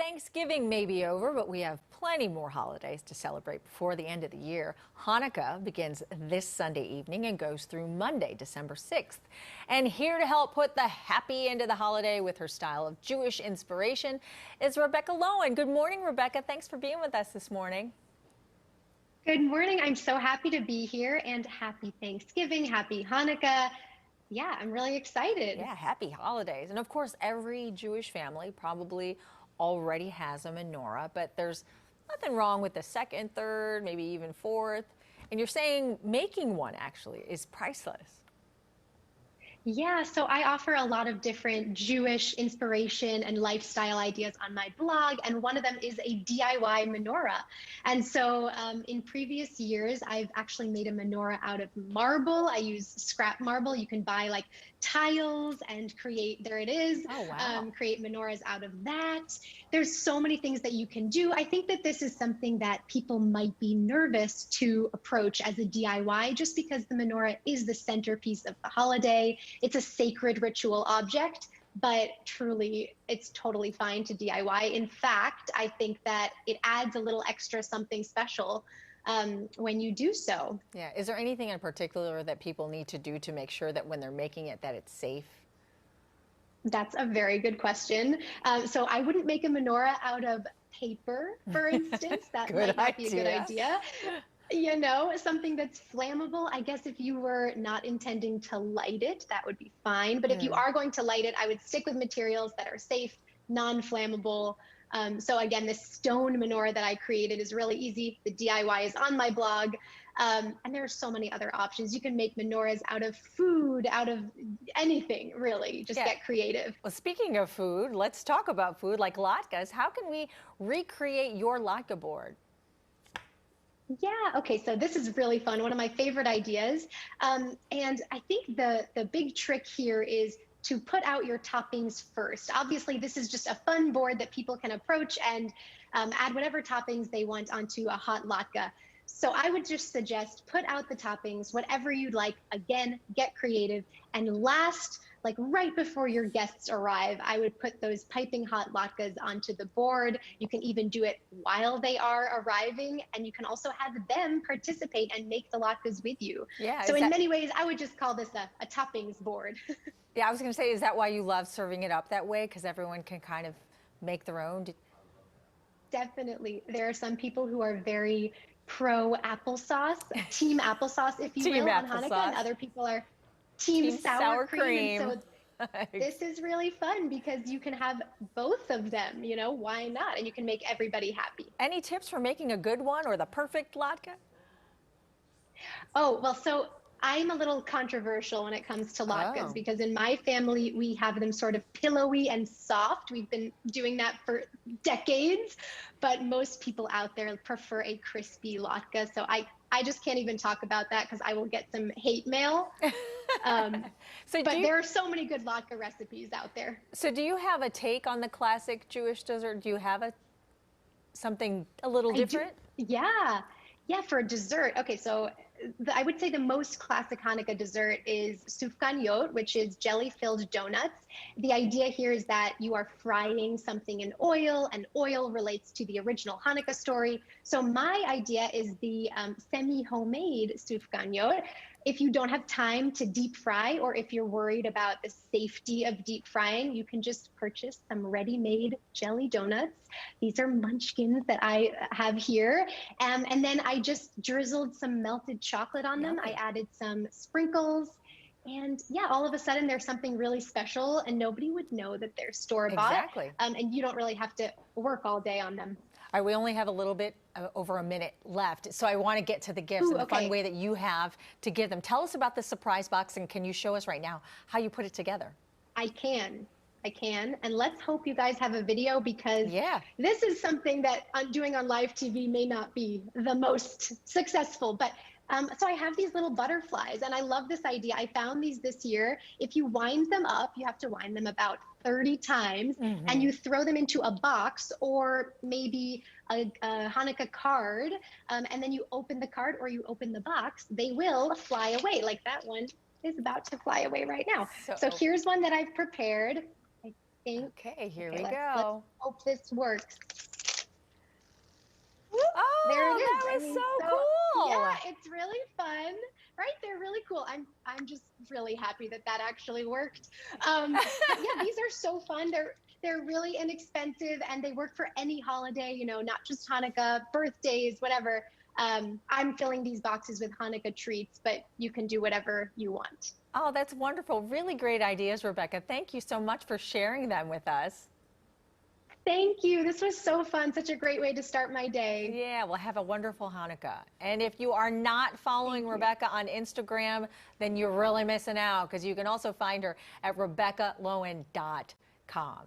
Thanksgiving may be over, but we have plenty more holidays to celebrate before the end of the year. Hanukkah begins this Sunday evening and goes through Monday, December 6th. And here to help put the happy end of the holiday with her style of Jewish inspiration is Rebekah Lowin. Good morning, Rebekah. Thanks for being with us this morning. Good morning. I'm so happy to be here, and happy Thanksgiving, happy Hanukkah. Yeah, I'm really excited. Yeah, happy holidays. And of course, every Jewish family probably already has a menorah, but there's nothing wrong with the second, third, maybe even fourth. And you're saying making one actually is priceless. Yeah, so I offer a lot of different Jewish inspiration and lifestyle ideas on my blog, and one of them is a DIY menorah. And so in previous years, I've actually made a menorah out of marble. I use scrap marble. You can buy like tiles and create, there it is, Oh, wow. create menorahs out of that. There's so many things that you can do. I think that this is something that people might be nervous to approach as a DIY, just because the menorah is the centerpiece of the holiday. It's a sacred ritual object, but truly it's totally fine to DIY. In fact, I think that it adds a little extra something special when you do so. Yeah. Is there anything in particular that people need to do to make sure that when they're making it, that it's safe? That's a very good question. So I wouldn't make a menorah out of paper, for instance. That might not be a good idea. You know, something that's flammable. I guess if you were not intending to light it, that would be fine. But if you are going to light it, I would stick with materials that are safe, non-flammable. So again, this stone menorah that I created is really easy. The DIY is on my blog. And there are so many other options. You can make menorahs out of food, out of anything, really. Just get creative. Well, speaking of food, let's talk about food like latkes. How can we recreate your latke board? Yeah, okay, so this is really fun. One of my favorite ideas. And I think the big trick here is to put out your toppings first. Obviously, this is just a fun board that people can approach and add whatever toppings they want onto a hot latke. So I would just suggest put out the toppings, whatever you'd like. Again, get creative. And last, like right before your guests arrive, I would put those piping hot latkes onto the board. You can even do it while they are arriving, and you can also have them participate and make the latkes with you. Yeah. So in many ways, I would just call this a toppings board. Yeah, I was going to say, is that why you love serving it up that way? Because everyone can kind of make their own? Definitely. There are some people who are very pro applesauce, team applesauce, if you will, on Hanukkah, and other people are team sour cream. And so this is really fun because you can have both of them, you know, why not? And you can make everybody happy. Any tips for making a good one or the perfect latke? Oh, well, so I'm a little controversial when it comes to latkes because in my family, we have them sort of pillowy and soft. We've been doing that for decades, but most people out there prefer a crispy latke. So I just can't even talk about that because I will get some hate mail. But there are so many good latke recipes out there. So do you have a take on the classic Jewish dessert? Do you have something a little different? Yeah, for a dessert. Okay, so I would say the most classic Hanukkah dessert is sufganiyot, which is jelly-filled donuts. The idea here is that you are frying something in oil, and oil relates to the original Hanukkah story. So my idea is the semi-homemade sufganiyot. If you don't have time to deep fry, or if you're worried about the safety of deep frying, you can just purchase some ready-made jelly donuts. These are munchkins that I have here. And then I just drizzled some melted chocolate on them. I added some sprinkles. And yeah, all of a sudden there's something really special and nobody would know that they're store-bought. Exactly. And you don't really have to work all day on them. All right, we only have a little bit over a minute left, so I want to get to the gifts and the fun way that you have to give them. Tell us about the surprise box, and can you show us right now how you put it together? I can. And let's hope you guys have a video because this is something that doing on live TV may not be the most successful, but so I have these little butterflies and I love this idea. I found these this year. If you wind them up, you have to wind them about 30 times and you throw them into a box or maybe a Hanukkah card, and then you open the card or you open the box, they will fly away. Like that one is about to fly away right now. So here's one that I've prepared. I think. Okay, here Okay, we let's go. hope this works. Whoop, there it Oh, is. that I was mean, so so cool. yeah, it's really fun, right? They're really cool. I'm just really happy that that actually worked. But yeah, these are so fun. They're really inexpensive and they work for any holiday. You know, not just Hanukkah, birthdays, whatever. I'm filling these boxes with Hanukkah treats, but you can do whatever you want. Oh, that's wonderful. Really great ideas, Rebekah. Thank you so much for sharing them with us. Thank you. This was so fun. Such a great way to start my day. Yeah, well, have a wonderful Hanukkah. And if you are not following Thank you. Rebekah on Instagram, then you're really missing out because you can also find her at RebekahLowin.com.